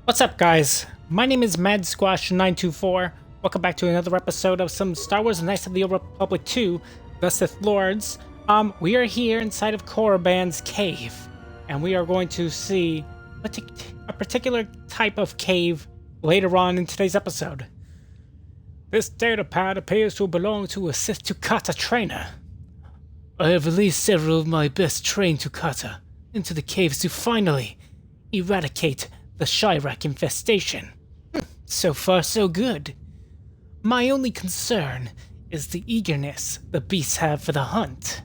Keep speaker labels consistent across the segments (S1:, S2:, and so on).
S1: What's up, guys? My name is MadSquash924. Welcome back to another episode of some Star Wars Knights of the Old Republic 2, The Sith Lords. We are here inside of Korriban's cave, and we are going to see a particular type of cave later on in today's episode. This datapad appears to belong to a Sith Tukata trainer. I have released several of my best trained Tukata into the caves to finally eradicate the Chirac infestation. So far, so good. My only concern is the eagerness the beasts have for the hunt.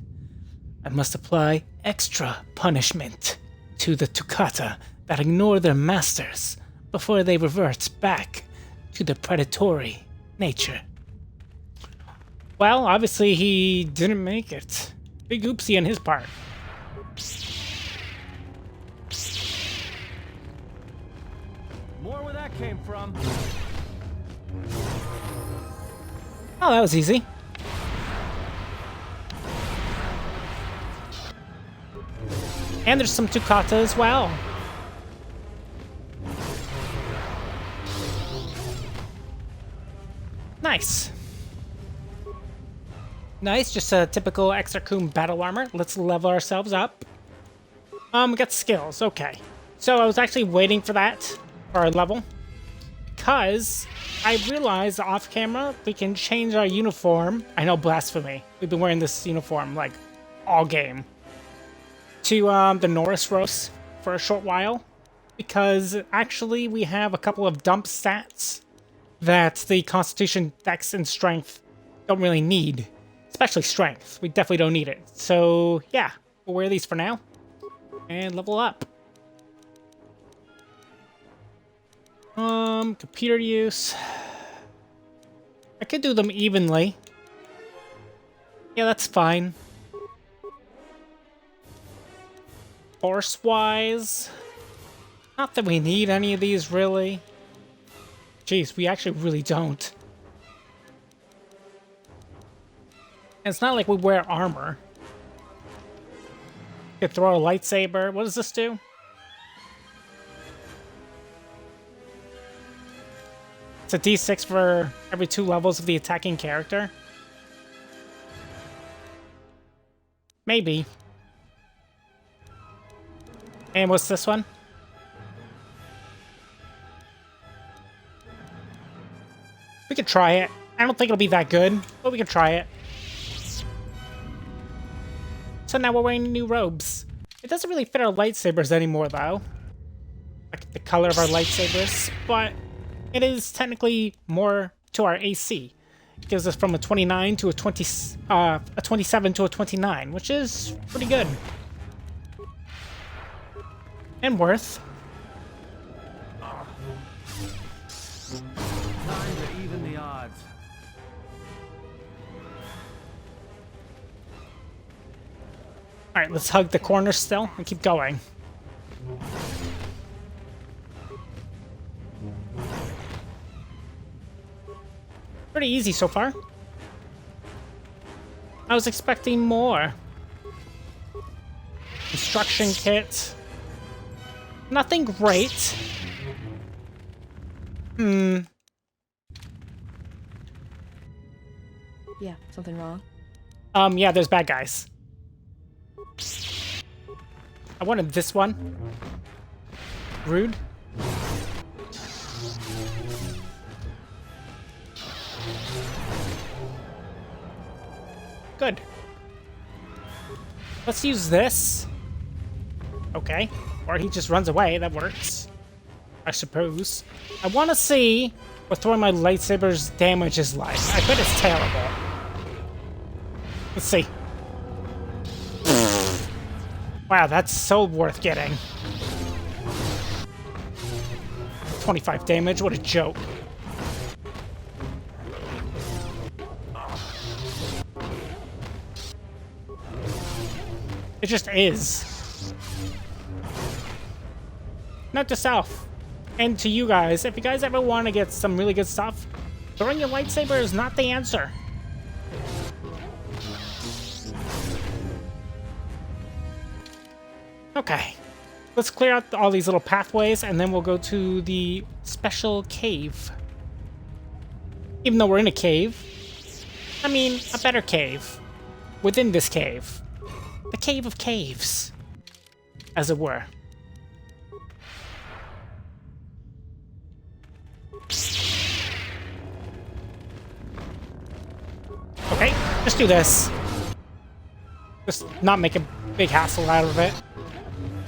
S1: I must apply extra punishment to the Tukata that ignore their masters before they revert back to their predatory nature. Well, obviously he didn't make it. Big oopsie on his part.
S2: More where that came from.
S1: Oh, that was easy. And there's some Tukata as well. Nice. Nice, just a typical Exarchum battle armor. Let's level ourselves up. We got skills, okay. So I was actually waiting for that, for our level, because I realized off camera we can change our uniform. I know, blasphemy. We've been wearing this uniform like all game. To the Norris Rose for a short while, because actually we have a couple of dump stats that the Constitution, Dex, and Strength don't really need. Especially Strength. We definitely don't need it. So yeah, we'll wear these for now and level up. Computer use. I could do them evenly. Yeah, that's fine. Force-wise, not that we need any of these, really. Jeez, we actually really don't. And it's not like we wear armor. You could throw a lightsaber. What does this do? It's a d6 for every 2 levels of the attacking character. Maybe. And what's this one? We could try it. I don't think it'll be that good, but we can try it. So now we're wearing new robes. It doesn't really fit our lightsabers anymore, though. Like the color of our lightsabers, but it is technically more to our AC. It gives us from a 29 to a 27 to a 29, which is pretty good. And worth.
S2: Time to even the odds.
S1: Alright, let's hug the corner still and keep going. Pretty easy so far. I was expecting more. Instruction kit. Nothing great.
S3: Yeah, something wrong?
S1: Yeah, there's bad guys. I wanted this one. Rude. Good. Let's use this. Okay. Or he just runs away. That works, I suppose. I want to see what throwing my lightsaber's damage is like. I bet it's terrible. Let's see. Wow, that's so worth getting. 25 damage, what a joke. It just is. Note to self, and to you guys, if you guys ever want to get some really good stuff, throwing your lightsaber is not the answer. Okay. Let's clear out all these little pathways, and then we'll go to the special cave. Even though we're in a cave, I mean, a better cave. Within this cave. The cave of caves, as it were. Okay, just do this. Just not make a big hassle out of it.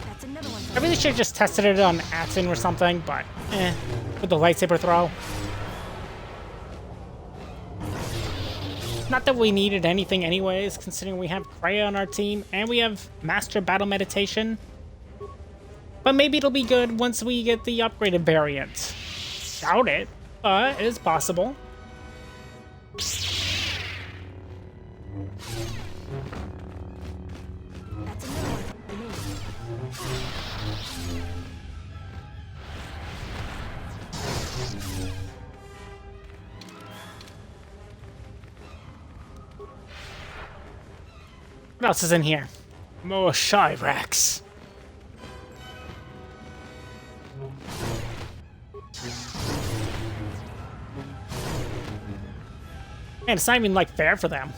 S3: That's another one.
S1: I really should have just tested it on Atson or something, but with the lightsaber throw. Not that we needed anything anyways, considering we have Kreia on our team and we have Master Battle Meditation. But maybe it'll be good once we get the upgraded variant. Doubt it, but it is possible.
S3: That's another one for me.
S1: What else is in here? More Shivrax. Man, it's not even like fair for them.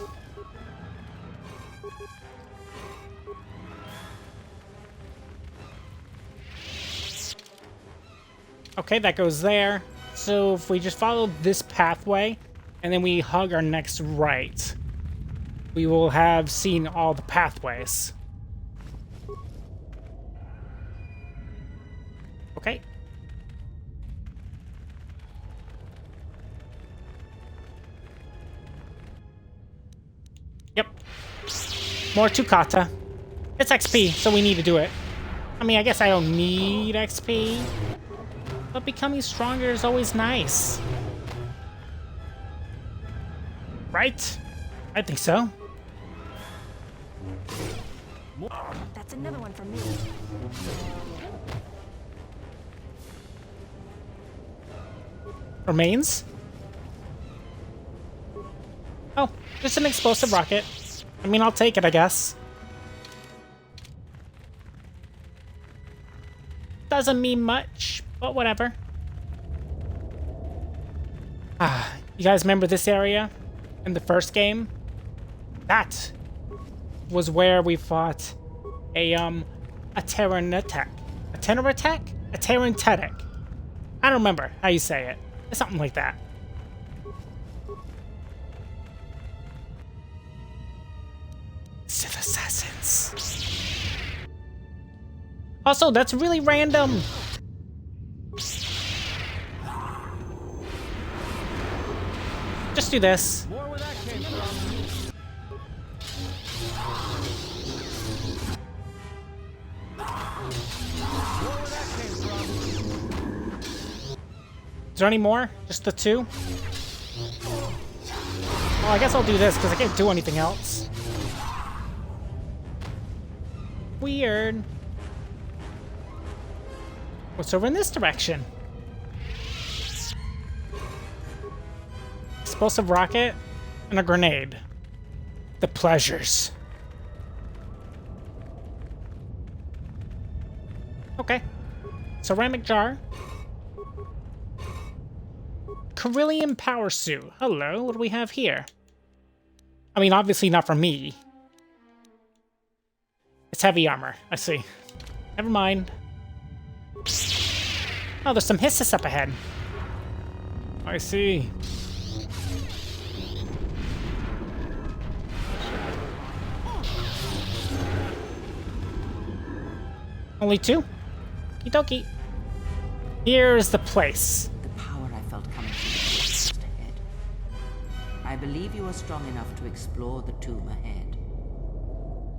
S1: Okay, that goes there. So if we just follow this pathway and then we hug our next right, we will have seen all the pathways. Okay. Yep. More Tukata. It's XP, so we need to do it. I mean, I guess I don't need XP, but becoming stronger is always nice. Right? I think so.
S3: That's another one for me.
S1: Remains? Oh, just an explosive rocket. I mean, I'll take it, I guess. Doesn't mean much, but whatever. You guys remember this area in the first game? That was where we fought a Terran attack. A Terran attack? A Terran Tedic. I don't remember how you say it. It's something like that. Sith assassins. Also, that's really random. Just do this.
S2: More where that came from. More where that came from.
S1: Is there any more? Just the two? Well, I guess I'll do this because I can't do anything else. Weird. What's over in this direction? Explosive rocket and a grenade. The pleasures. Okay. Ceramic jar. Carillion power suit. Hello, what do we have here? I mean, obviously not for me. It's heavy armor, I see. Never mind. Oh, there's some hisses up ahead. I see. Only two? Okie-dokie. Here's the place.
S4: The power I felt coming from the just ahead. I believe you are strong enough to explore the tomb ahead.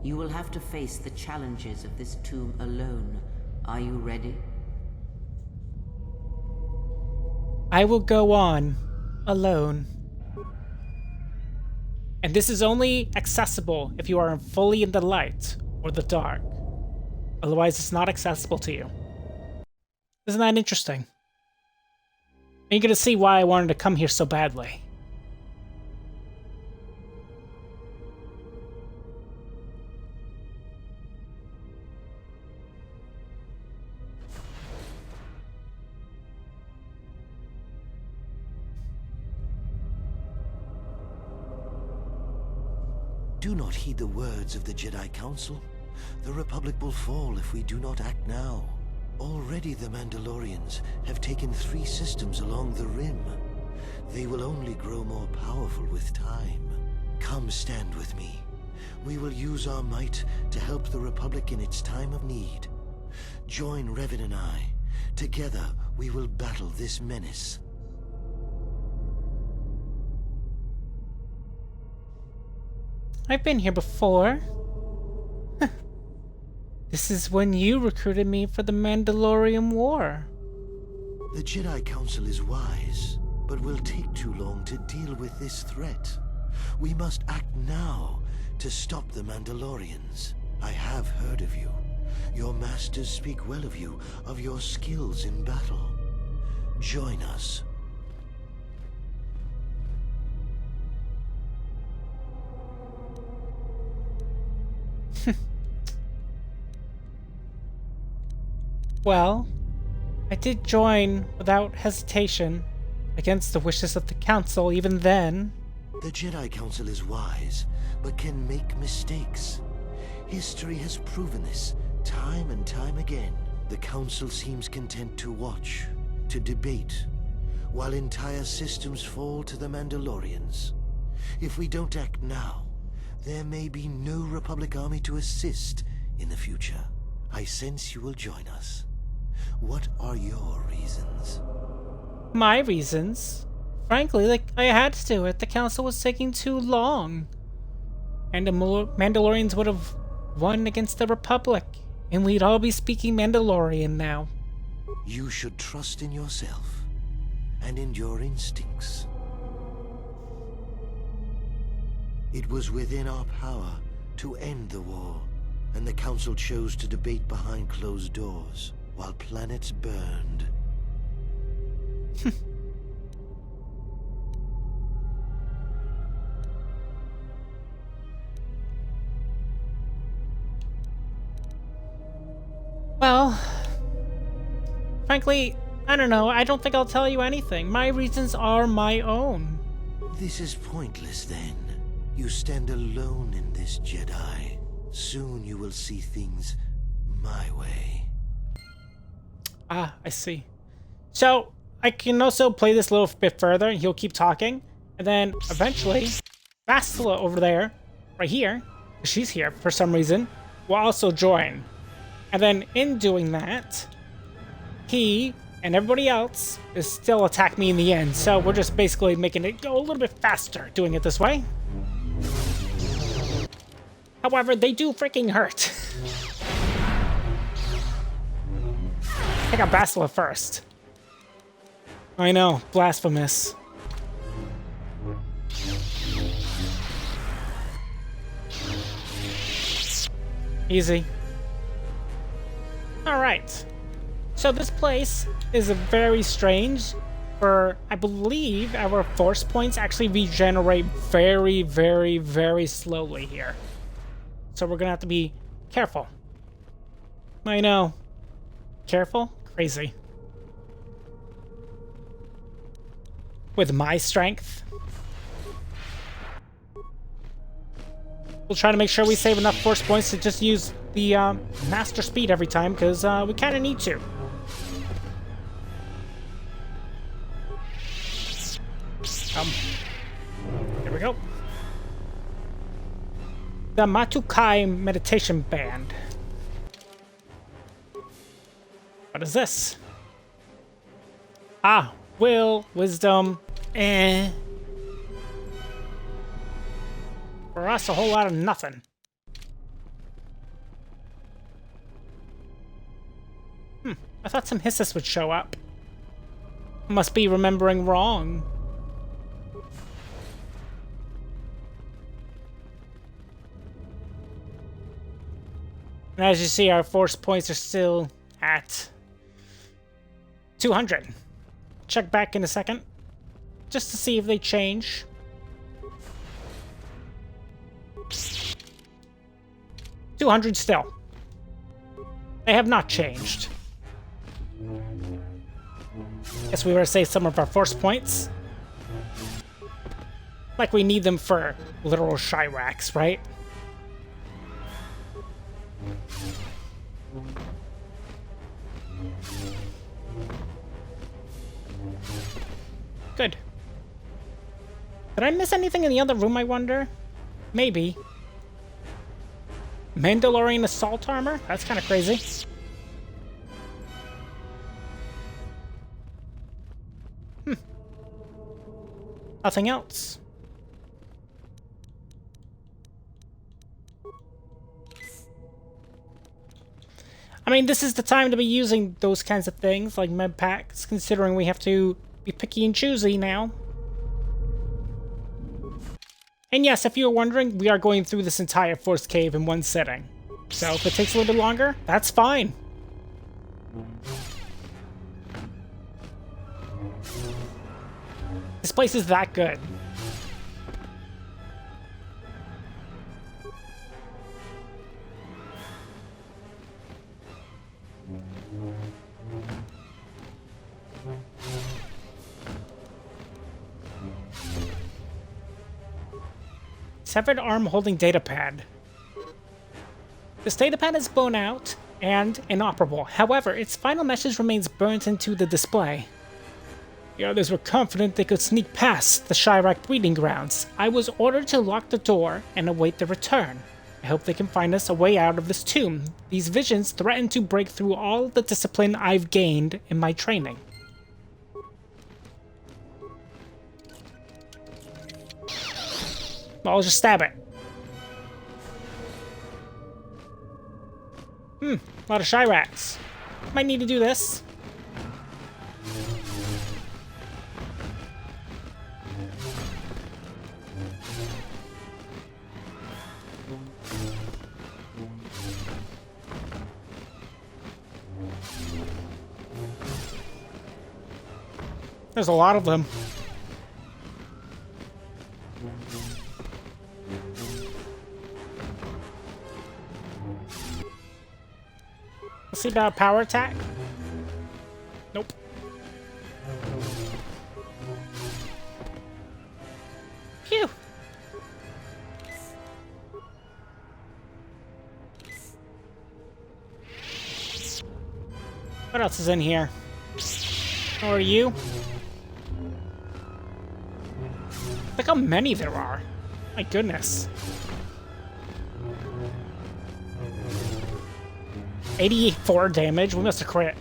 S4: You will have to face the challenges of this tomb alone. Are you ready?
S1: I will go on alone. And this is only accessible if you are fully in the light or the dark. Otherwise, it's not accessible to you. Isn't that interesting? And you're gonna see why I wanted to come here so badly.
S5: Do not heed the words of the Jedi Council. The Republic will fall if we do not act now. Already the Mandalorians have taken 3 systems along the Rim. They will only grow more powerful with time. Come stand with me. We will use our might to help the Republic in its time of need. Join Revan and I. Together, we will battle this menace.
S1: I've been here before. This is when you recruited me for the Mandalorian War.
S5: The Jedi Council is wise, but will take too long to deal with this threat. We must act now to stop the Mandalorians. I have heard of you. Your masters speak well of you, of your skills in battle. Join us.
S1: Well, I did join without hesitation, against the wishes of the Council even then.
S5: The Jedi Council is wise, but can make mistakes. History has proven this time and time again. The Council seems content to watch, to debate, while entire systems fall to the Mandalorians. If we don't act now, there may be no Republic army to assist in the future. I sense you will join us. What are your reasons?
S1: My reasons? Frankly, like, I had to do it. The Council was taking too long. And the Mandalorians would have won against the Republic. And we'd all be speaking Mandalorian now.
S5: You should trust in yourself and in your instincts. It was within our power to end the war, and the Council chose to debate behind closed doors while planets burned.
S1: Well, frankly, I don't know. I don't think I'll tell you anything. My reasons are my own.
S5: This is pointless then. You stand alone in this, Jedi. Soon you will see things my way.
S1: Ah, I see. So, I can also play this a little bit further, and he'll keep talking. And then, eventually, Bastila over there, right here, she's here for some reason, will also join. And then, in doing that, he and everybody else is still attack me in the end. So, we're just basically making it go a little bit faster doing it this way. However, they do freaking hurt. Take out Bastila first. I know, blasphemous. Easy. Alright. So this place is very strange. For, I believe, our force points actually regenerate very, very, very slowly here. So we're gonna have to be careful. I know. Careful? Crazy. With my strength. We'll try to make sure we save enough force points to just use the master speed every time, because we kind of need to. Here we go. The Matukai Meditation Band. What is this? Ah, will, wisdom, For us, a whole lot of nothing. I thought some hisses would show up. Must be remembering wrong. And as you see, our force points are still at 200. Check back in a second, just to see if they change. $200 still. They have not changed. Guess we were to save some of our force points. Like we need them for literal Chiracs, right? Good. Did I miss anything in the other room, I wonder? Maybe. Mandalorian assault armor? That's kind of crazy. Nothing else. I mean, this is the time to be using those kinds of things, like med packs, considering we have to be picky and choosy now. And yes, if you were wondering, we are going through this entire Force Cave in one sitting. So if it takes a little bit longer, that's fine. This place is that good. Severed arm holding datapad. This datapad is blown out and inoperable. However, its final message remains burnt into the display. The others were confident they could sneak past the Chirac breeding grounds. I was ordered to lock the door and await their return. I hope they can find us a way out of this tomb. These visions threaten to break through all the discipline I've gained in my training. Well, I'll just stab it. A lot of Chiracs. Might need to do this. There's a lot of them. Let's see about power attack. Nope. Phew. What else is in here? How are you? Look how many there are. My goodness. 84 damage. We must have crit.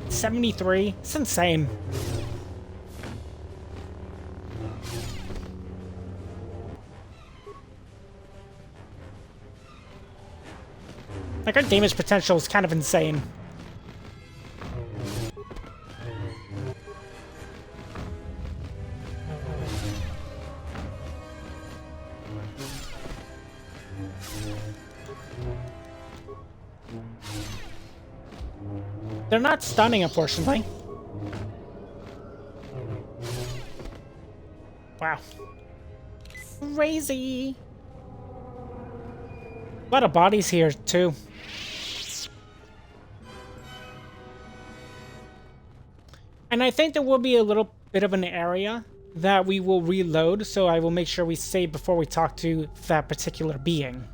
S1: 73. It's insane. Like, our damage potential is kind of insane. They're not stunning, unfortunately. Wow. Crazy. A lot of bodies here, too. And I think there will be a little bit of an area that we will reload, so I will make sure we save before we talk to that particular being.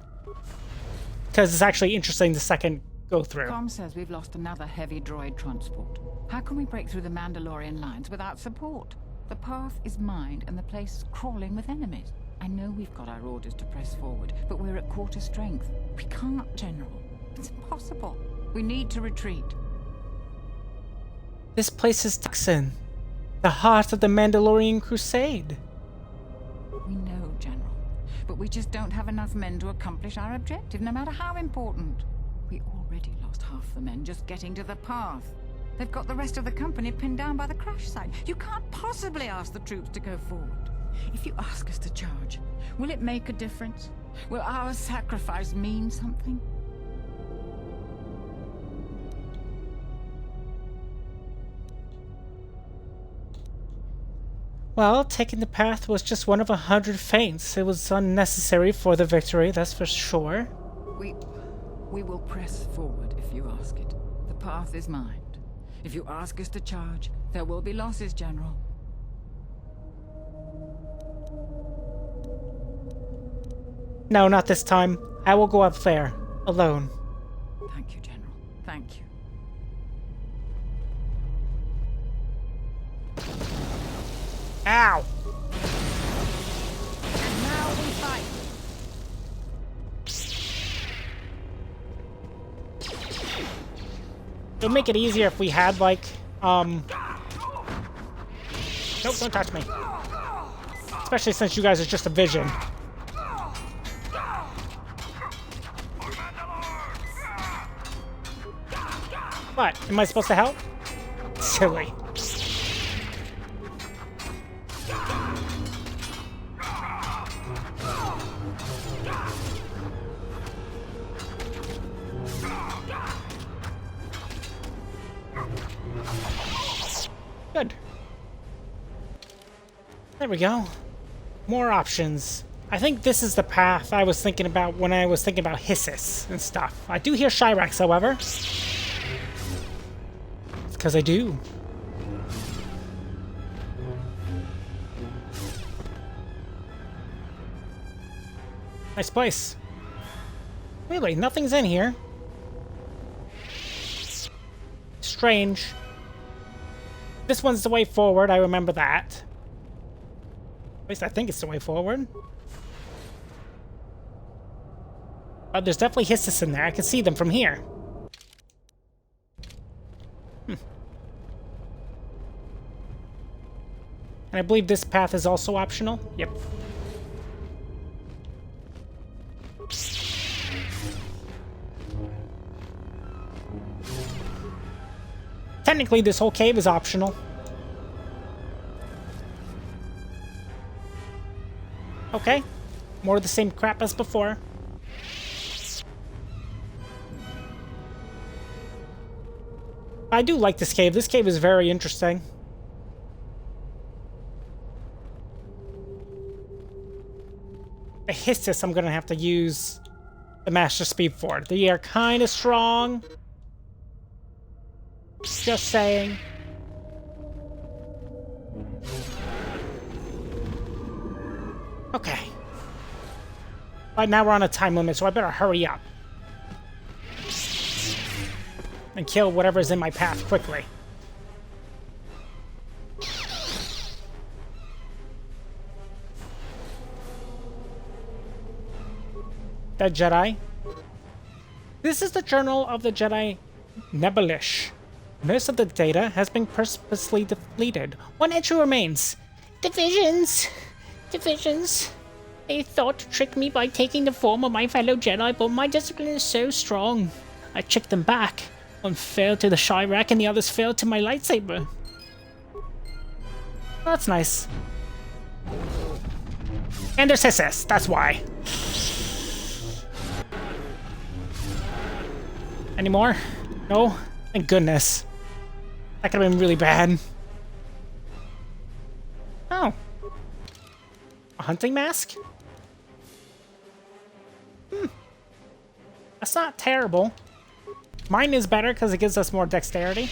S1: Because it's actually interesting the second go through.
S6: Com says we've lost another heavy droid transport. How can we break through the Mandalorian lines without support? The path is mined and the place is crawling with enemies. I know we've got our orders to press forward, but we're at quarter strength. We can't, General. It's impossible. We need to retreat.
S1: This place is Tucson, the heart of the Mandalorian Crusade.
S6: We know, General, but we just don't have enough men to accomplish our objective, no matter how important. We already lost half the men just getting to the path. They've got the rest of the company pinned down by the crash site. You can't possibly ask the troops to go forward. If you ask us to charge, will it make a difference? Will our sacrifice mean something?
S1: Well, taking the path was just one of 100 feints. It was unnecessary for the victory, that's for sure.
S6: We will press forward if you ask it. The path is mined. If you ask us to charge, there will be losses, General.
S1: No, not this time. I will go up there, alone.
S6: Thank you, General. Thank you.
S1: Ow!
S6: And now we fight.
S1: It would make it easier if we had, like, Nope, don't touch me. Especially since you guys are just a vision. What? Am I supposed to help? Silly. Good. There we go. More options. I think this is the path I was thinking about when I was thinking about Hissus and stuff. I do hear Shirax, however. It's because I do. Nice place. Really, nothing's in here. Strange. This one's the way forward, I remember that. At least I think it's the way forward. There's definitely Hissus in there. I can see them from here. And I believe this path is also optional. Yep. Technically, this whole cave is optional. Okay. More of the same crap as before. I do like this cave. This cave is very interesting. The Hissus, I'm gonna have to use the Master Speed for. They are kind of strong. Just saying. Okay. Right now we're on a time limit, so I better hurry up. And kill whatever's in my path quickly. That Jedi. This is the Journal of the Jedi Nebulish. Most of the data has been purposely depleted. One entry remains. Divisions! Divisions. They thought to trick me by taking the form of my fellow Jedi, but my discipline is so strong. I tricked them back. One fell to the Chirac and the others fell to my lightsaber. That's nice. And there's Hissus, that's why. Any more? No? Thank goodness. That could have been really bad. Oh. A hunting mask? That's not terrible. Mine is better because it gives us more dexterity.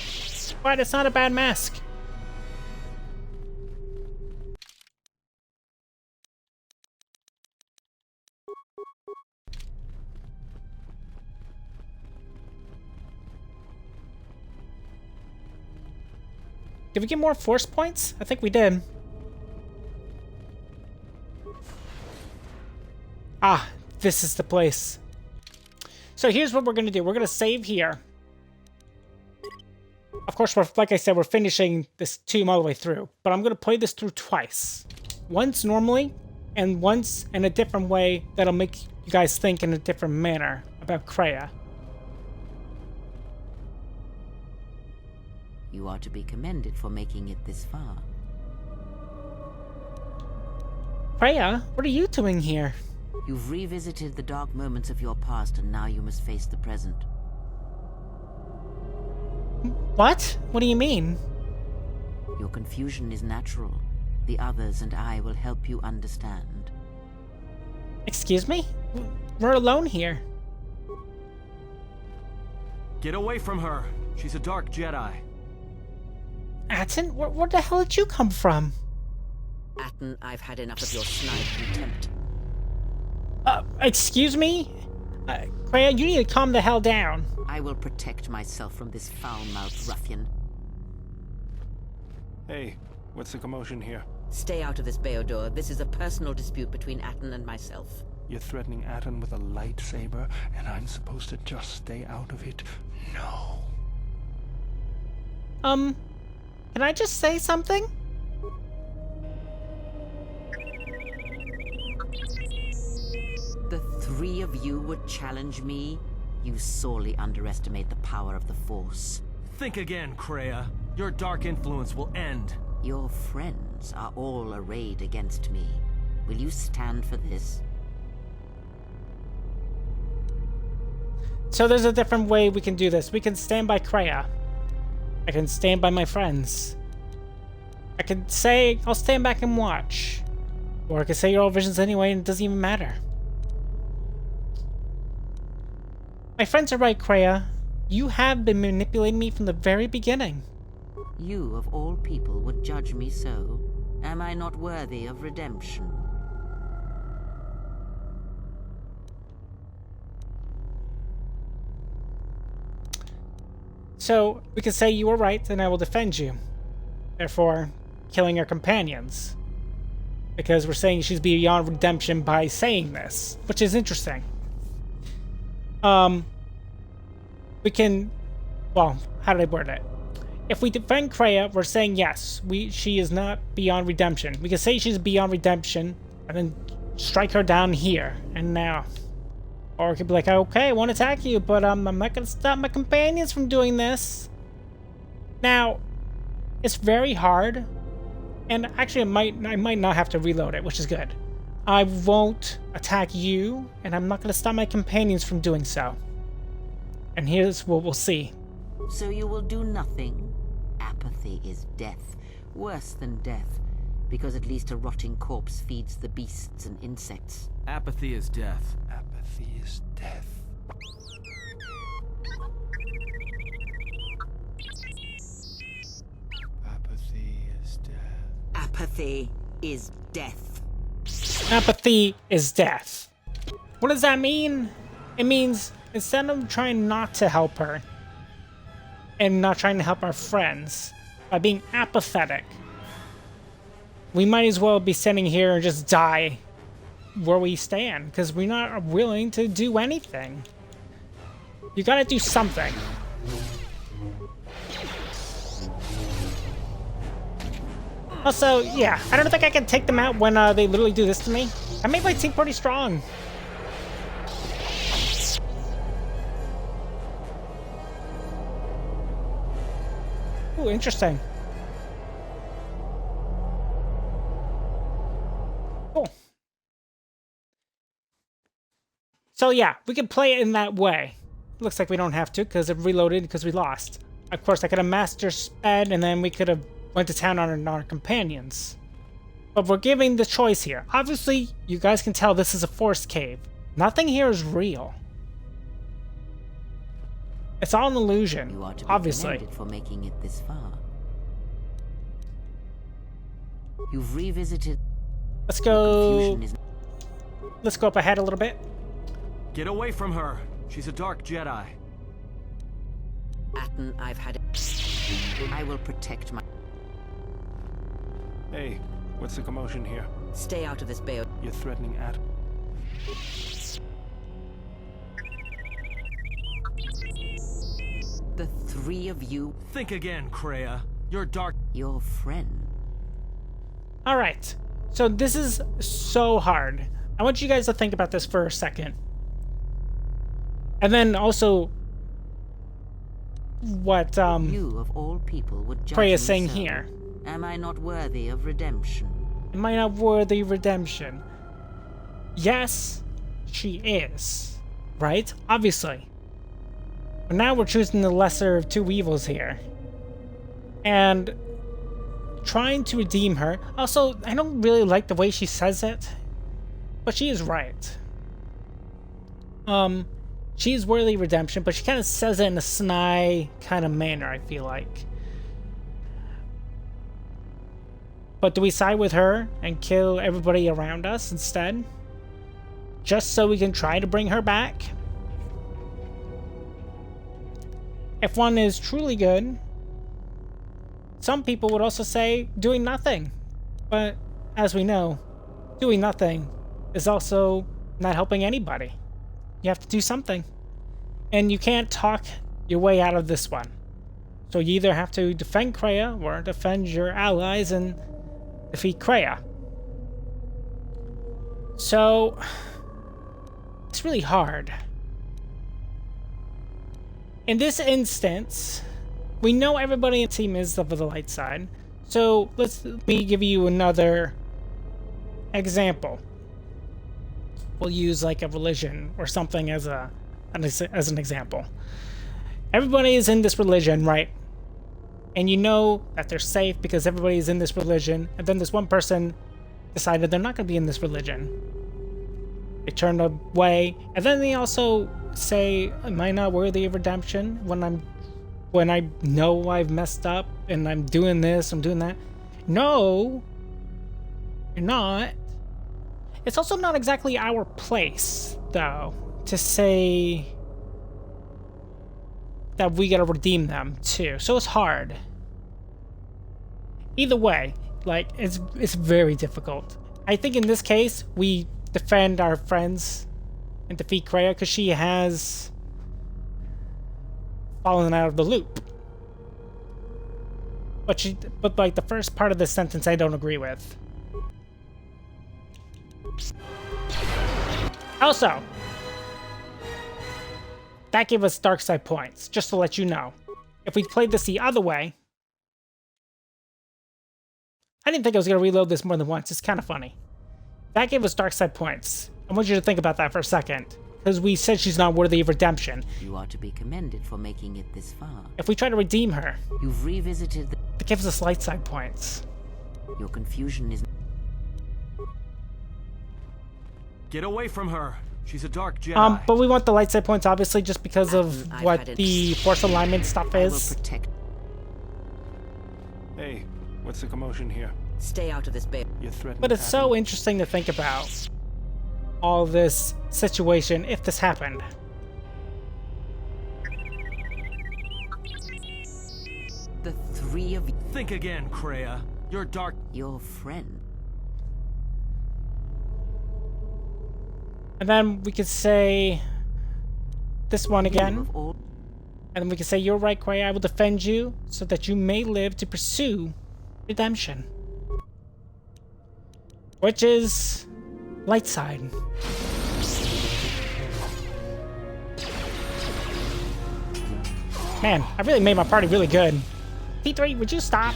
S1: But it's not a bad mask. Did we get more force points? I think we did. Ah, this is the place. So here's what we're going to do. We're going to save here. Of course, like I said, we're finishing this tomb all the way through. But I'm going to play this through twice. Once normally, and once in a different way that'll make you guys think in a different manner about Kreia.
S4: You are to be commended for making it this far.
S1: Kreia, what are you doing here?
S4: You've revisited the dark moments of your past, and now you must face the present.
S1: What? What do you mean?
S4: Your confusion is natural. The others and I will help you understand.
S1: Excuse me? We're alone here.
S2: Get away from her. She's a dark Jedi.
S1: Atten, where the hell did you come from?
S4: Atten, I've had enough of your snide contempt.
S1: Excuse me? Kreia, you need to calm the hell down.
S4: I will protect myself from this foul-mouthed ruffian.
S2: Hey, what's the commotion here?
S4: Stay out of this, Beodor. This is a personal dispute between Atten and myself.
S2: You're threatening Atten with a lightsaber, and I'm supposed to just stay out of it? No.
S1: Can I just say something?
S4: The three of you would challenge me? You sorely underestimate the power of the Force.
S7: Think again, Kreia. Your dark influence will end.
S4: Your friends are all arrayed against me. Will you stand for this?
S1: So there's a different way we can do this. We can stand by Kreia. I can stand by my friends. I can say, I'll stand back and watch. Or I can say you're all visions anyway and it doesn't even matter. My friends are right, Kreia. You have been manipulating me from the very beginning.
S4: You, of all people, would judge me so? Am I not worthy of redemption?
S1: So, we can say you were right and I will defend you. Therefore, killing our companions. Because we're saying she's beyond redemption by saying this, which is interesting. We can... Well, how did I word it? If we defend Kreia, we're saying yes, she is not beyond redemption. We can say she's beyond redemption, and then strike her down here, and now. Or it could be like, okay, I won't attack you, but I'm not gonna stop my companions from doing this. Now, it's very hard, and actually I might not have to reload it, which is good. I won't attack you, and I'm not gonna stop my companions from doing so. And here's what we'll see.
S4: So you will do nothing? Apathy is death. Worse than death. Because at least a rotting corpse feeds the beasts and insects.
S7: Apathy is death.
S2: Apathy is death. Apathy is death.
S4: Apathy is death.
S1: Apathy is death. What does that mean? It means instead of trying not to help her and not trying to help our friends by being apathetic, we might as well be sitting here and just die where we stand because we're not willing to do anything. You gotta do something. Also, yeah, I don't think I can take them out when they literally do this to me. I made my team pretty strong. Ooh, interesting. Cool. So yeah, we can play it in that way. Looks like we don't have to because it reloaded because we lost. Of course, I could have master sped and then we could have went to town on our companions. But we're giving the choice here. Obviously, you guys can tell this is a forced cave. Nothing here is real. It's all an illusion,
S4: You are to be
S1: obviously.
S4: commended for making it this far. You've revisited.
S1: Let's go.
S4: Confusion is
S1: Let's go up ahead a little bit.
S7: Get away from her. She's a dark Jedi.
S4: Atten, I've had it. I will protect my.
S2: Hey, what's the commotion here?
S4: Stay out of this, Bayo.
S2: You're threatening Atten.
S4: The three of you,
S7: Think again, Kreia. Your dark...
S4: your friend.
S1: All right. So this is so hard. I want you guys to think about this for a second. And then also what
S4: You of all people would judge
S1: Kreia
S4: me
S1: is saying
S4: so.
S1: here.
S4: Am I not worthy of redemption?
S1: Am I not worthy of redemption? Yes, she is. Right? Obviously. But now we're choosing the lesser of two evils here. And trying to redeem her. Also, I don't really like the way she says it. But she is right. She is worthy of redemption, but she kind of says it in a snide kind of manner, I feel like. But do we side with her and kill everybody around us instead? Just so we can try to bring her back? if one is truly good, some people would also say doing nothing. But as we know, doing nothing is also not helping anybody. You have to do something. And you can't talk your way out of this one. So you either have to defend Kreia or defend your allies and defeat Kreia. So it's really hard. In this instance, we know everybody in the team is of the light side. So let me give you another example. We'll use like a religion or something as an example. Everybody is in this religion, right? And you know that they're safe because everybody is in this religion. And then this one person decided they're not going to be in this religion. They turn away, and then they also say, "Am I not worthy of redemption?" When I know I've messed up and I'm doing this, I'm doing that. No, you're not. It's also not exactly our place, though, to say that we gotta redeem them too. So it's hard. Either way, like it's very difficult. I think in this case we defend our friends and defeat Kreia because she has fallen out of the loop. But like the first part of the sentence I don't agree with. Also, that gave us dark side points, just to let you know. If we played this the other way, I didn't think I was going to reload this more than once. It's kind of funny. That gave us dark side points. I want you to think about that for a second, because we said she's not worthy of redemption.
S4: You are to be commended for making it this far.
S1: If we try to redeem her,
S4: You've revisited the...
S1: it gives us light side points.
S4: Your confusion is...
S7: Get away from her. She's a dark Jedi.
S1: But we want the light side points, obviously, just because of
S4: I've
S1: what
S4: had it.
S1: the Force alignment stuff
S4: I will
S1: is.
S4: protect...
S2: Hey, what's the commotion here?
S4: Stay out of this bay.
S2: You're threatening
S1: But it's so
S2: Adam?
S1: interesting to think about all this situation if this happened.
S4: The three of you...
S7: Think again, Kreia. You're dark.
S4: Your friend.
S1: And then we could say this one
S4: You
S1: again.
S4: of all...
S1: And then we can say, "You're right, Kreia. I will defend you so that you may live to pursue redemption." Which is light side. Man, I really made my party really good. T3, would you stop?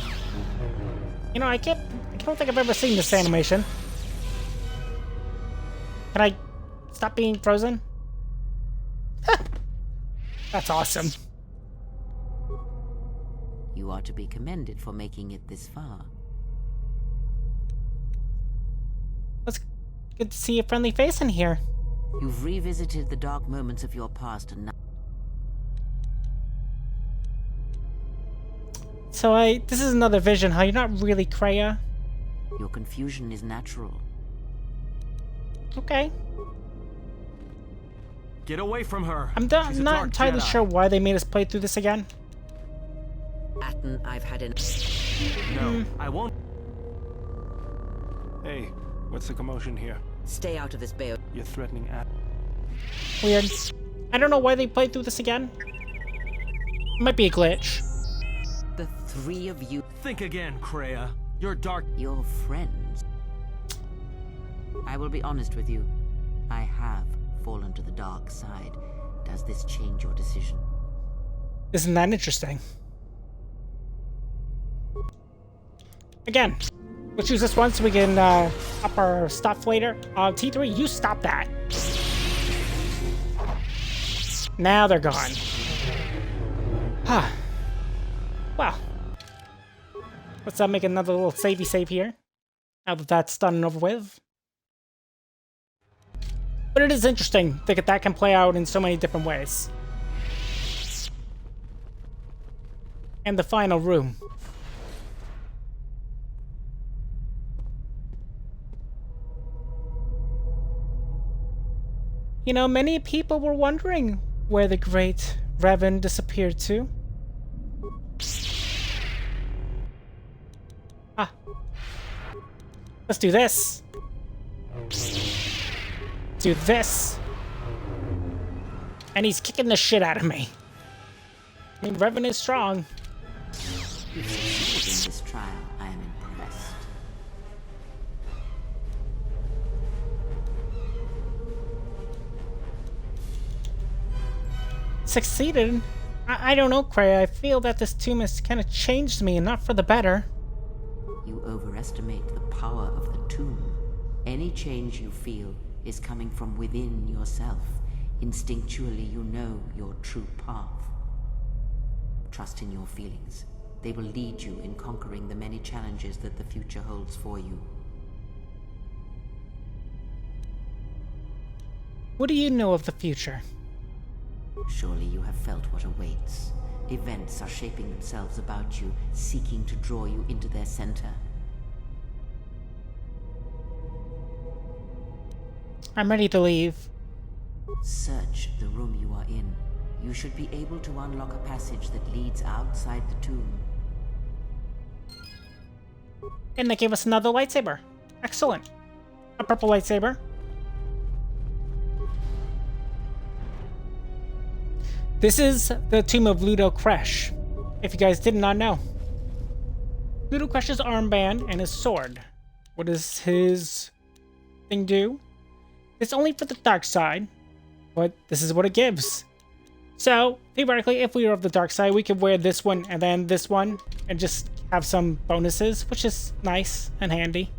S1: You know, I don't think I've ever seen this animation. Can I stop being frozen? That's awesome.
S4: You are to be commended for making it this far.
S1: It's good to see a friendly face in here.
S4: You've revisited the dark moments of your past and now...
S1: So this is another vision, huh? You're not really Kreia.
S4: Your confusion is natural.
S1: Okay.
S7: Get away from her.
S1: I'm
S7: She's a
S1: not
S7: dark
S1: entirely
S7: Jedi.
S1: sure why they made us play through this again.
S4: Atten, I've had an...
S7: No, I won't.
S2: Hey, what's the commotion here?
S4: Stay out of this bay.
S2: You're threatening Adam.
S1: Weird. I don't know why they played through this again. It might be a glitch.
S4: The three of you...
S7: Think again, Kreia. You're dark.
S4: Your friends. I will be honest with you. I have fallen to the dark side. Does this change your decision?
S1: Isn't that interesting? Again, let's use this one so we can up our stuff later. T3, you stop that. Now they're gone. Huh. Well. Let's make another little savey save here. Now that that's done and over with. But it is interesting that that can play out in so many different ways. And the final room. You know, many people were wondering where the great Revan disappeared to. Ah. Let's do this. Do this. And he's kicking the shit out of me. I mean, Revan is strong.
S4: You succeeded in this trial. I am impressed.
S1: Succeeded? I don't know, Cray. I feel that this tomb has kind of changed me, and not for the better.
S4: You overestimate the power of the tomb. Any change you feel is coming from within yourself. Instinctually, you know your true path. Trust in your feelings. They will lead you in conquering the many challenges that the future holds for you.
S1: What do you know of the future?
S4: Surely you have felt what awaits. Events are shaping themselves about you, seeking to draw you into their center.
S1: I'm ready to leave.
S4: Search the room you are in. You should be able to unlock a passage that leads outside the tomb.
S1: And they gave us another lightsaber. Excellent. A purple lightsaber. This is the tomb of Ludo Kresh, if you guys did not know. Ludo Kresh's armband and his sword. What does his thing do? It's only for the dark side, but this is what it gives. So, theoretically, if we were of the dark side, we could wear this one and then this one and just have some bonuses, which is nice and handy.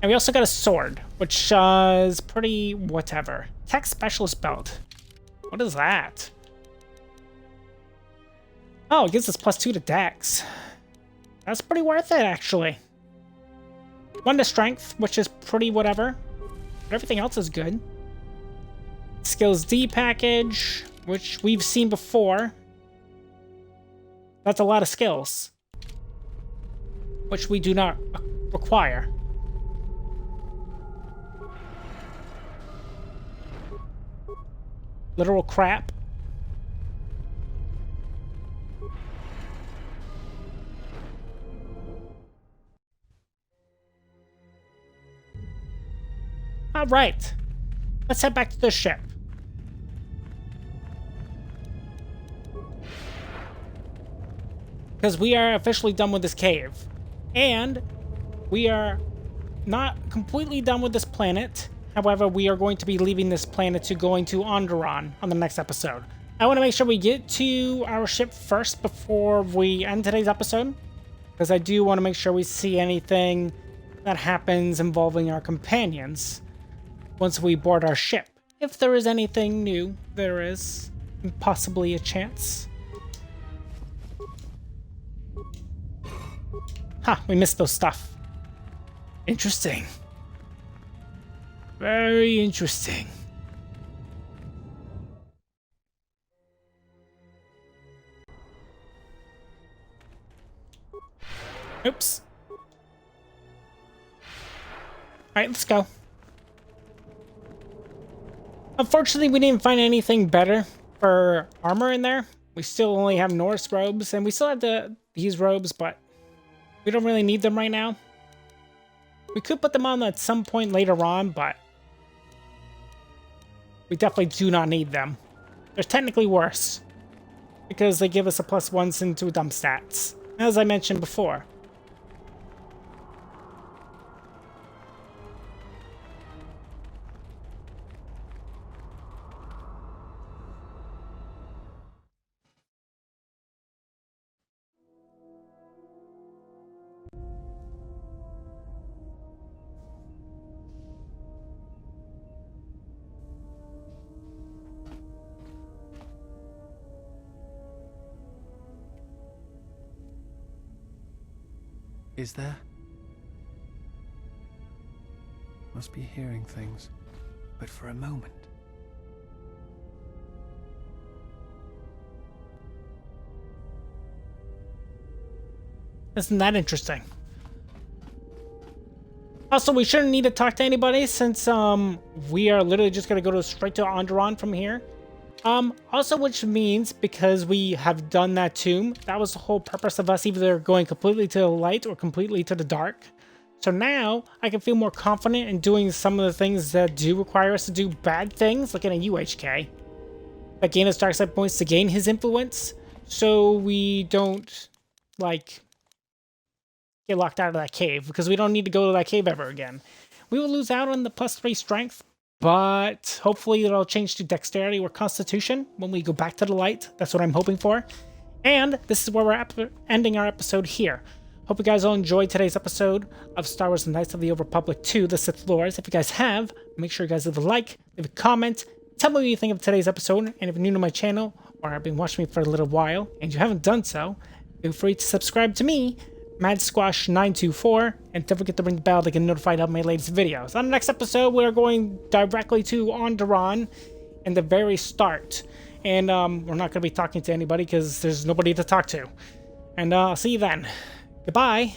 S1: And we also got a sword, which is pretty whatever. Tech Specialist Belt. What is that? Oh, it gives us +2 to Dex. That's pretty worth it, actually. 1 to Strength, which is pretty whatever. But everything else is good. Skills D package, which we've seen before. That's a lot of skills, which we do not require. Literal crap. All right, let's head back to the ship. Because we are officially done with this cave. And we are not completely done with this planet. However, we are going to be leaving this planet to going to Onderon on the next episode. I want to make sure we get to our ship first before we end today's episode. Because I do want to make sure we see anything that happens involving our companions once we board our ship. If there is anything new, there is possibly a chance. Ha, we missed those stuff. Interesting. Very interesting. Oops. Alright, let's go. Unfortunately, we didn't find anything better for armor in there. We still only have Norse robes, and we still have these robes, but we don't really need them right now. We could put them on at some point later on, but we definitely do not need them. They're technically worse, because they give us a +1 into dump stats, as I mentioned before.
S2: Is there? Must be hearing things, but for a moment.
S1: Isn't that interesting? Also, we shouldn't need to talk to anybody since we are literally just gonna go straight to Onderon from here. Also, which means because we have done that tomb, that was the whole purpose of us either going completely to the light or completely to the dark. So now I can feel more confident in doing some of the things that do require us to do bad things, looking at you, HK. That gain us dark side points to gain his influence, so we don't, like, get locked out of that cave, because we don't need to go to that cave ever again. We will lose out on the +3 strength, but hopefully it'll change to dexterity or constitution when we go back to the light. That's what I'm hoping for. And this is where we're ending our episode here. Hope you guys all enjoyed today's episode of Star Wars: The Knights of the Old Republic 2, The Sith Lords. If you guys have, make sure you guys leave a like, leave a comment, tell me what you think of today's episode, and if you're new to my channel, or have been watching me for a little while, and you haven't done so, feel free to subscribe to me, MadSquash924, and don't forget to ring the bell to get notified of my latest videos. On the next episode, we're going directly to Onderon in the very start, and we're not going to be talking to anybody because there's nobody to talk to. And I'll see you then. Goodbye.